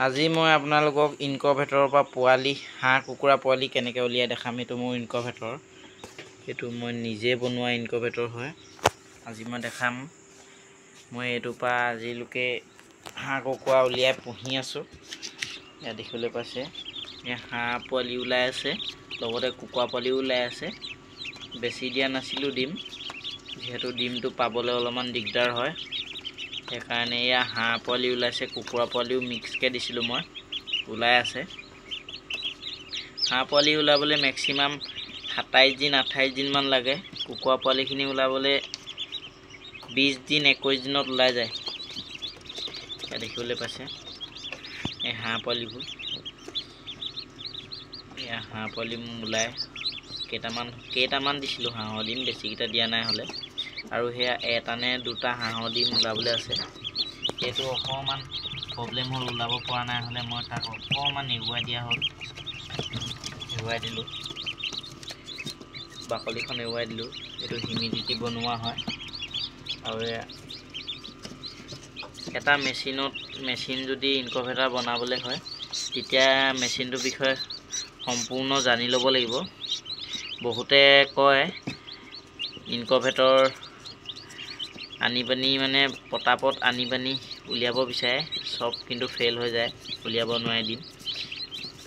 আজি মই আপোনালোকক ইনকুবেটৰৰ পৰা পোৱালি হাঁহ কুকুৰা পোৱালি কেনেকৈ উলিয়াই দেখাম। এইটো মোৰ ইনকুবেটৰ, এইটো মই নিজে বনোৱা ইনকুবেটৰ হয়। আজি মই দেখাম মই এইটোৰ পৰা আজিলৈকে হাঁহ কুকুৰা উলিয়াই পুহি আছোঁ। ইয়াত দেখিবলৈ পাইছে এই হাঁহ পোৱালি ওলাই আছে, লগতে কুকুৰা পোৱালিও ওলাই আছে। বেছি দিয়া নাছিলোঁ ডিম, যিহেতু ডিমটো পাবলৈ অলপমান দিগদাৰ হয়, সেইকাৰণে এয়া হাঁহ পোৱালি ওলাইছে, কুকুৰা পোৱালিও মিক্সকৈ দিছিলোঁ মই, ওলাই আছে। হাঁহ পোৱালি ওলাবলৈ মেক্সিমাম 27 দিন 28 দিনমান লাগে। কুকুৰা পোৱালিখিনি ওলাবলৈ 20 দিন 21 দিনত ওলাই যায়। এতিয়া দেখিবলৈ পাইছে এই হাঁহ পোৱালিবোৰ, এয়া হাঁহ পোৱালি ওলাই কেইটামান দিছিলোঁ হাঁহৰ ডিম, বেছিকেইটা দিয়া নাই হ'লে। আৰু সেয়া এটা নে দুটা হাঁহৰ ডিম ওলাবলৈ আছে। সেইটো অকণমান প্ৰব্লেম হ'ল, ওলাব পৰা নাই হ'লে মই তাক অকণমান এৰুৱাই দিয়া হ'ল, এৰুৱাই দিলোঁ, বাকলিখন এৰুৱাই দিলোঁ। এইটো হিউমিডিটি বনোৱা হয়। আৰু এটা মেচিন যদি ইনকুবেটৰ বনাবলৈ হয়, তেতিয়া মেচিনটোৰ বিষয়ে সম্পূৰ্ণ জানি ল'ব লাগিব। বহুতে কয় ইনকুবেটৰ আনি পানি মানে পটাপট আনি পানি উলিয়াব বিচাৰে, চব কিন্তু ফেইল হৈ যায়, উলিয়াব নোৱাৰে ডিম।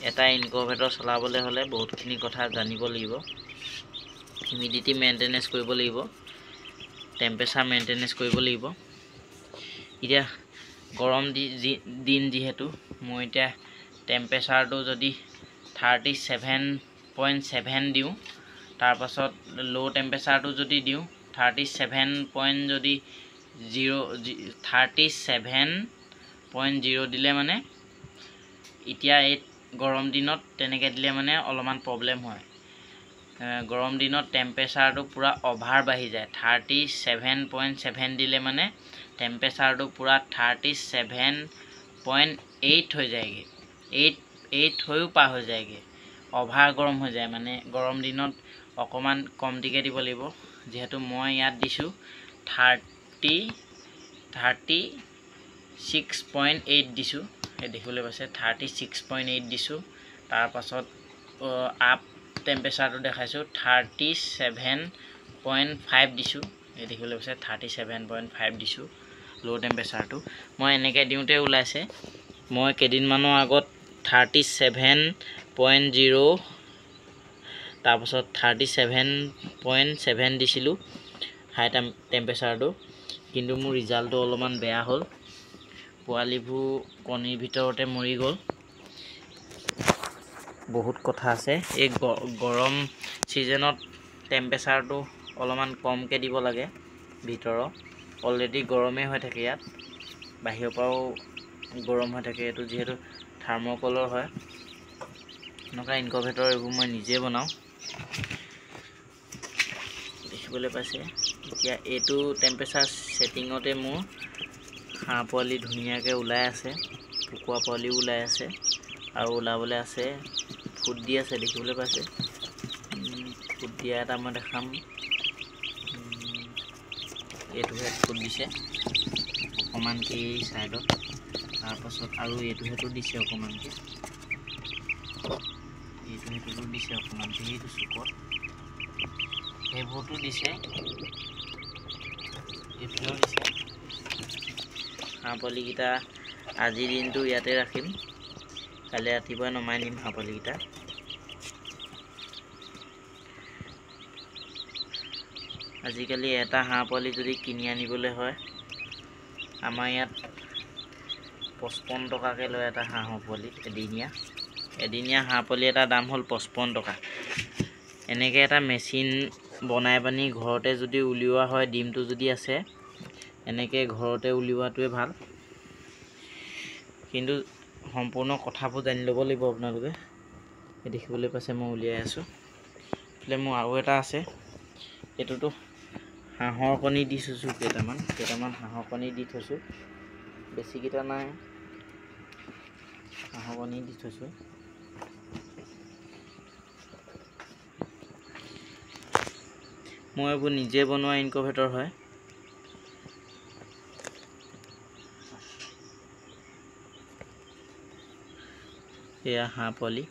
এটা ইনকুবেটৰ চলাবলৈ হ'লে বহুতখিনি কথা জানিব লাগিব। হিউমিডিটি মেইনটেনেঞ্চ কৰিব লাগিব, টেম্পাৰেচাৰ মেইনটেনেঞ্চ কৰিব লাগিব। এতিয়া গৰম দিন যিহেতু মই এতিয়া টেম্পাৰেচাৰটো যদি 37.7 দিওঁ, তাৰপাছত ল' টেম্পাৰেচাৰটো যদি দিওঁ 37.0 দিলে মানে, এতিয়া এই গৰম দিনত তেনেকৈ দিলে মানে অলপমান প্ৰব্লেম হয়। গৰম দিনত টেম্পাৰেচাৰটো পূৰা অভাৰ বাঢ়ি যায়। 37.7 দিলে মানে টেম্পাৰেচাৰটো পূৰা 37.8 হৈ যায়গৈ, 8 হৈও পাৰ হৈ যায়গৈ, অভাৰ গৰম হৈ যায়। মানে গৰম দিনত অকণমান কমটিকৈ দিব লাগিব। যিহেতু মই ইয়াত দিছোঁ 36.8 দিছোঁ, সেই দেখিবলৈ পাইছে 36.8 দিছোঁ। তাৰপাছত আপ টেম্পাৰেচাৰটো দেখাইছোঁ 37.5 দিছোঁ, এই দেখিবলৈ পাইছে 37.5 দিছোঁ ল' টেম্পাৰেচাৰটো। মই এনেকৈ দিওঁতে ওলাইছে। মই কেইদিনমানৰ আগত 37.0 তাৰপাছত 37.7 দিছিলোঁ হাই টেম্পাৰেচাৰটো, কিন্তু মোৰ ৰিজাল্টটো অলপমান বেয়া হ'ল। পোৱালিবোৰ কণীৰ ভিতৰতে মৰি গ'ল। বহুত কথা আছে। এই গৰম ছিজনত টেম্পাৰেচাৰটো অলপমান কমকৈ দিব লাগে। ভিতৰত অলৰেডি গৰমেই হৈ থাকে, ইয়াত বাহিৰৰ পৰাও গৰম হৈ থাকে। এইটো যিহেতু থাৰ্ম'কলৰ হয়। এনেকুৱা ইনকুবেটৰ এইবোৰ মই নিজে বনাওঁ, দেখিবলৈ পাইছে। এতিয়া এইটো টেম্পাৰেচাৰ ছেটিঙতে মোৰ হাঁহ পোৱালি ধুনীয়াকৈ ওলাই আছে, কুকুৰা পোৱালিও ওলাই আছে, আৰু ওলাবলৈ আছে, ফুট দি আছে, দেখিবলৈ পাইছে। ফুট দিয়া এটা মই দেখাম, এইটোহে ফুট দিছে অকণমানকৈ ছাইডত, তাৰপাছত আৰু এইটোহেতো দিছে অকণমানকৈ, এইটোহেতো দিছে অকণমানকৈ, সেইটো চুকত সেইবোৰতো দিছে, এইফালেও দিছে। হাঁহ পোৱালিকেইটা আজিৰ দিনটো ইয়াতে ৰাখিম, কালি ৰাতিপুৱা নমাই নিম হাঁহ পোৱালিকেইটা। আজিকালি এটা হাঁহ পোৱালি যদি কিনি আনিবলৈ হয়, আমাৰ ইয়াত 55 টকাকৈ লয় এটা হাঁহৰ পোৱালি। এদিনীয়া হাঁহ পোৱালি এটাৰ দাম হ'ল 55 টকা। এনেকৈ এটা মেচিন বনাই পানি ঘৰতে যদি উলিওৱা হয়, ডিমটো যদি আছে, এনেকৈ ঘৰতে উলিওৱাটোৱে ভাল। কিন্তু সম্পূৰ্ণ কথাবোৰ জানি ল'ব লাগিব আপোনালোকে। দেখিবলৈ পাইছে মই উলিয়াই আছোঁ। এইফালে মোৰ আৰু এটা আছে, এইটোতো হাঁহৰ কণী দি থৈছোঁ, কেইটামান হাঁহৰ কণী দি থৈছোঁ, বেছিকেইটা নাই, হাঁহৰ কণী দি থৈছোঁ। মই এইবোৰ নিজে বনোৱা ইনকুবেটৰ হয়। এয়া হাঁহ পোৱালি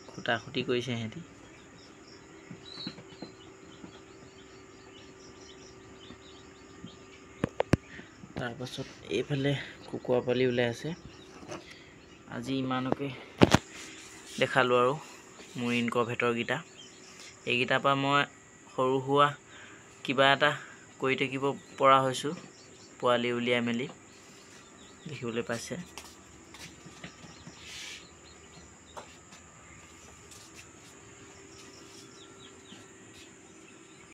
খুটা খুটি কৰিছে সিহঁতি। তাৰপাছত এইফালে কুকুৰা পোৱালি ওলাই আছে। আজি ইমানকে দেখালোঁ আৰু মোৰ ইনকুবেটৰকেইটা। এইকেইটাৰ পৰা মই সৰু সুৰা কিবা এটা কৰি থাকিব পৰা হৈছোঁ, পোৱালি উলিয়াই মেলি দেখিবলৈ পাইছে।